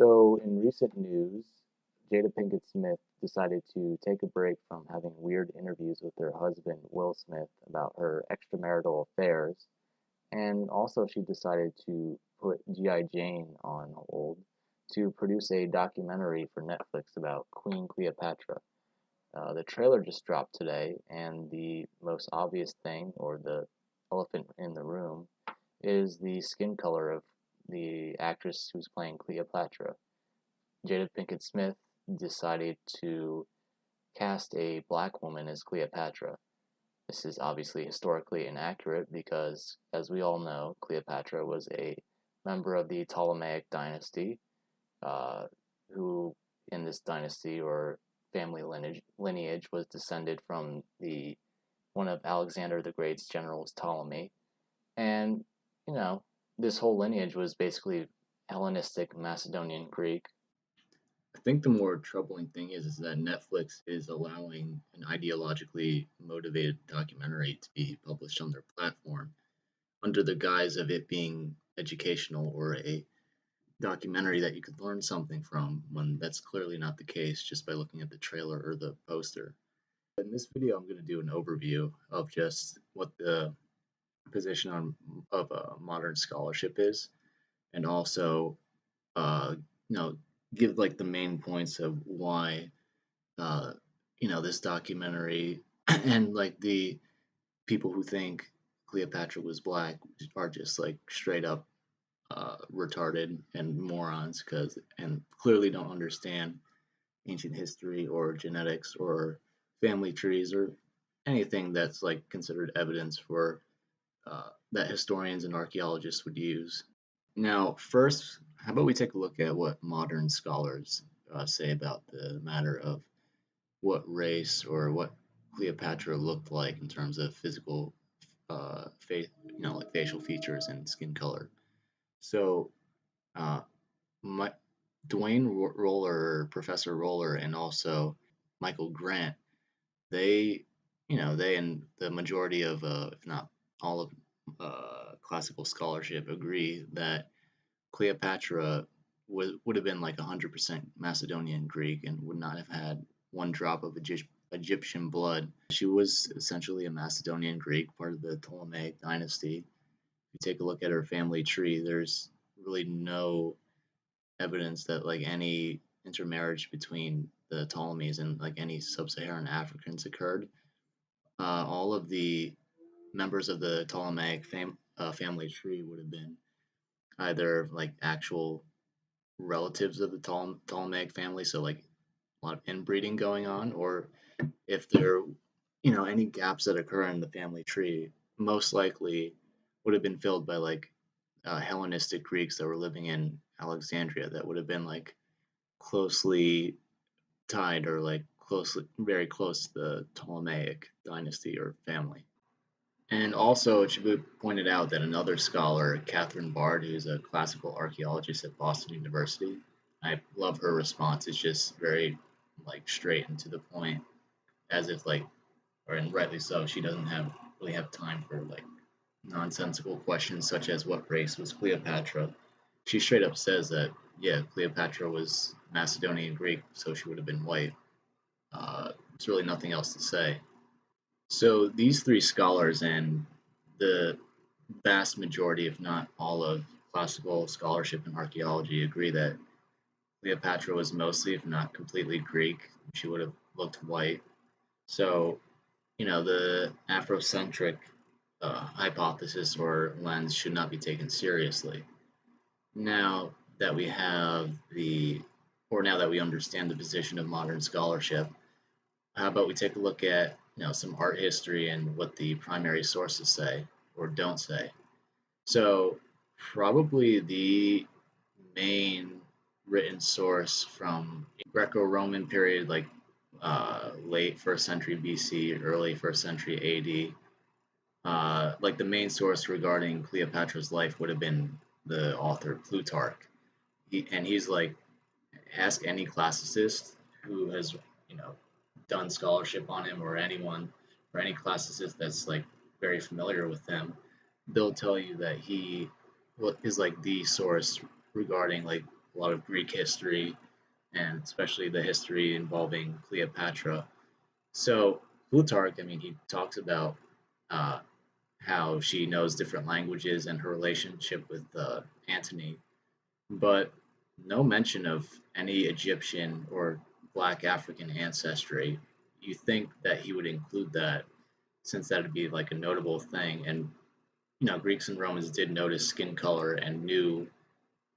So, in recent news, Jada Pinkett Smith decided to take a break from having weird interviews with her husband, Will Smith, about her extramarital affairs. And also, she decided to put G.I. Jane on hold to produce a documentary for Netflix about Queen Cleopatra. The trailer just dropped today, and the most obvious thing, or the elephant in the room, is the skin color of the actress who's playing Cleopatra. Jada Pinkett Smith decided to cast a black woman as Cleopatra. This is obviously historically inaccurate because, as we all know, Cleopatra was a member of the Ptolemaic dynasty, uh, who in this dynasty or family lineage was descended from the one of Alexander the Great's generals, Ptolemy. And, you know, this whole lineage was basically Hellenistic Macedonian Greek. I think the more troubling thing is that Netflix is allowing an ideologically motivated documentary to be published on their platform under the guise of it being educational or a documentary that you could learn something from, when that's clearly not the case just by looking at the trailer or the poster. In this video, I'm going to do an overview of just what the position of modern scholarship is, and also uh, you know give like the main points of why uh, this documentary and like the people who think Cleopatra was black are just like straight up retarded and morons, because and clearly don't understand ancient history or genetics or family trees or anything that's like considered evidence for that historians and archaeologists would use. Now, first, how about we take a look at what modern scholars say about the matter of what race or what Cleopatra looked like in terms of physical, like facial features and skin color. So, uh, my, Dwayne Roller, Professor Roller, and also Michael Grant, they, they and the majority of, if not all of classical scholarship agree that Cleopatra would have been like 100% Macedonian Greek and would not have had one drop of Egyptian blood. She was essentially a Macedonian Greek, part of the Ptolemaic dynasty. If you take a look at her family tree, there's really no evidence that like any intermarriage between the Ptolemies and like any sub-Saharan Africans occurred. All of the members of the Ptolemaic family tree would have been either like actual relatives of the Ptolemaic family, so like a lot of inbreeding going on, or if there, any gaps that occur in the family tree, most likely would have been filled by like Hellenistic Greeks that were living in Alexandria that would have been like closely tied or like closely, very close to the Ptolemaic dynasty or family. And also, it should be pointed out that another scholar, Catherine Bard, who's a classical archaeologist at Boston University, I love her response. It's just very like straight and to the point, as if like, or and rightly so, she doesn't really have time for like nonsensical questions such as what race was Cleopatra. She straight up says that yeah, Cleopatra was Macedonian Greek, so she would have been white. There's really nothing else to say. So these three scholars and the vast majority, if not all, of classical scholarship and archaeology agree that Cleopatra was mostly, if not completely, Greek. She would have looked white. So, the Afrocentric hypothesis or lens should not be taken seriously. Now that we have now that we understand the position of modern scholarship, how about we take a look at some art history and what the primary sources say or don't say. So probably the main written source from Greco-Roman period, like late first century BC, early first century AD, like the main source regarding Cleopatra's life would have been the author Plutarch. He's like, ask any classicist who has done scholarship on him, or anyone or any classicist that's like very familiar with him, they'll tell you that he is like the source regarding like a lot of Greek history, and especially the history involving Cleopatra. So Plutarch, I mean, he talks about uh, how she knows different languages and her relationship with Antony, but no mention of any Egyptian or Black African ancestry. You think that he would include that since that would be like a notable thing. And, Greeks and Romans did notice skin color and knew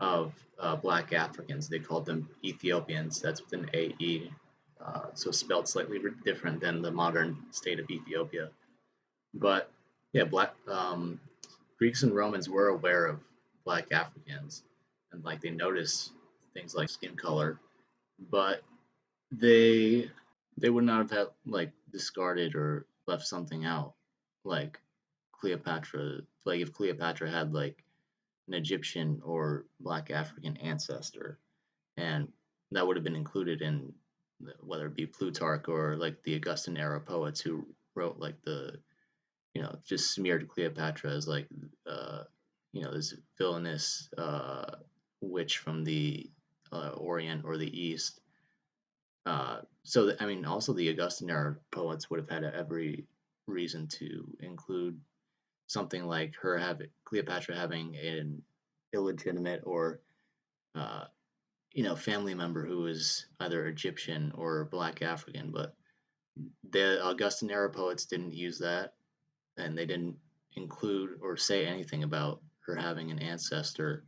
of Black Africans. They called them Ethiopians. That's with an AE, so spelled slightly different than the modern state of Ethiopia. But yeah, Greeks and Romans were aware of Black Africans, and like they noticed things like skin color, but they they would not have had like discarded or left something out, like Cleopatra. Like if Cleopatra had like an Egyptian or Black African ancestor, and that would have been included in whether it be Plutarch or like the Augustan era poets who wrote like the just smeared Cleopatra as like this villainous witch from the Orient or the East. I mean, also the Augustan era poets would have had every reason to include something like her having Cleopatra having an illegitimate or uh, family member who was either Egyptian or Black African, but the Augustan era poets didn't use that, and they didn't include or say anything about her having an ancestor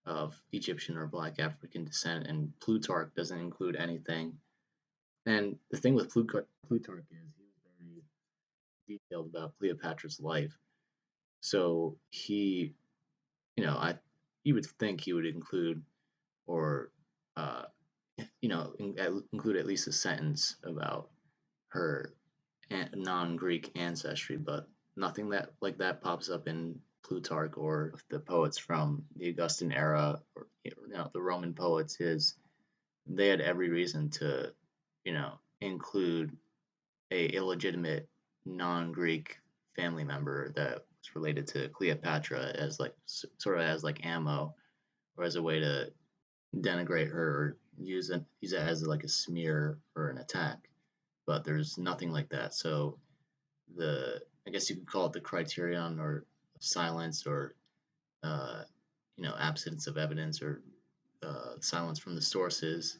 of Egyptian or Black African descent, and Plutarch doesn't include anything. And the thing with Plutarch is he was very detailed about Cleopatra's life, so I, you would think he would include or uh, include at least a sentence about her non-Greek ancestry, but nothing that like that pops up in Plutarch or the poets from the Augustan era or the Roman poets. Is they had every reason to include a illegitimate non-Greek family member that was related to Cleopatra as like sort of as like ammo or as a way to denigrate her or use it as like a smear or an attack. But there's nothing like that. So the I guess you could call it the criterion or silence or uh, absence of evidence or silence from the sources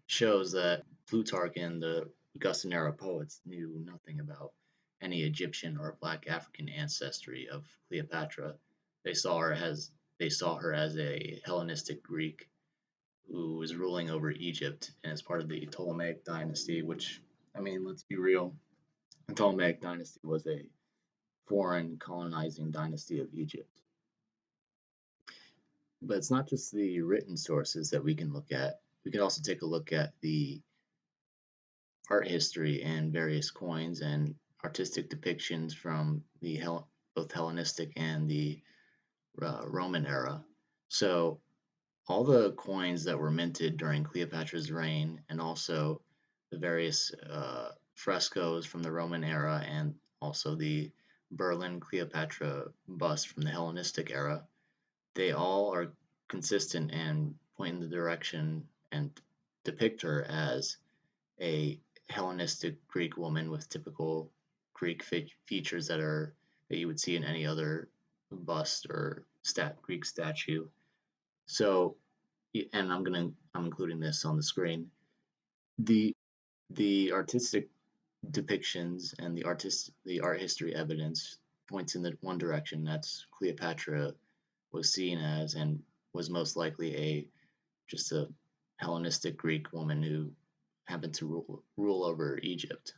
shows that Plutarch and the Augustan era poets knew nothing about any Egyptian or Black African ancestry of Cleopatra. They saw her as a Hellenistic Greek who was ruling over Egypt and as part of the Ptolemaic dynasty, which, I mean, let's be real, the Ptolemaic dynasty was a foreign colonizing dynasty of Egypt. But it's not just the written sources that we can look at. We can also take a look at the art history and various coins and artistic depictions from the both Hellenistic and the Roman era. So all the coins that were minted during Cleopatra's reign, and also the various frescoes from the Roman era, and also the Berlin Cleopatra bust from the Hellenistic era, they all are consistent and point in the direction and depict her as a Hellenistic Greek woman with typical Greek features that you would see in any other bust or Greek statue. So, and I'm including this on the screen. The the artistic depictions and the art history evidence points in the one direction. That's Cleopatra was seen as and was most likely just a Hellenistic Greek woman who happened to rule over Egypt.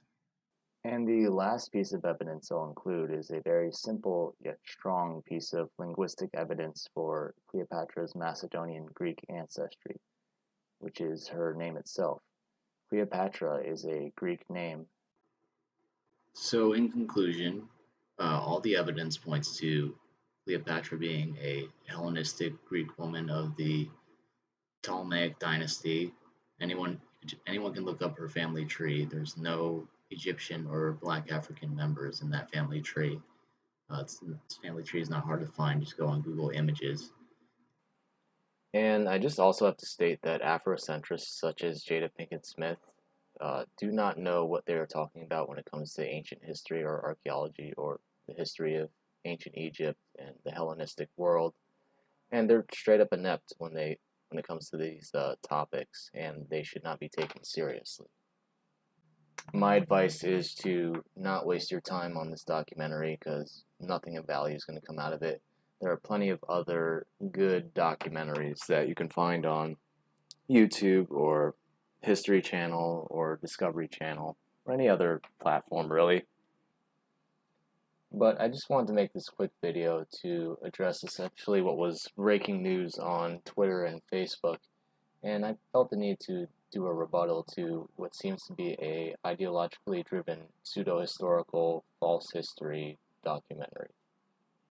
And the last piece of evidence I'll include is a very simple yet strong piece of linguistic evidence for Cleopatra's Macedonian Greek ancestry, which is her name itself. Cleopatra is a Greek name. So, in conclusion, all the evidence points to Cleopatra being a Hellenistic Greek woman of the Ptolemaic dynasty. Anyone can look up her family tree. There's no Egyptian or Black African members in that family tree. This family tree is not hard to find. Just go on Google Images. And I just also have to state that Afrocentrists such as Jada Pinkett Smith do not know what they are talking about when it comes to ancient history or archaeology or the history of ancient Egypt and the Hellenistic world. And they're straight up inept when it comes to these topics, and they should not be taken seriously. My advice is to not waste your time on this documentary because nothing of value is going to come out of it. There are plenty of other good documentaries that you can find on YouTube or History Channel or Discovery Channel or any other platform, really. But I just wanted to make this quick video to address essentially what was breaking news on Twitter and Facebook, and I felt the need to do a rebuttal to what seems to be a ideologically driven pseudo-historical false history documentary.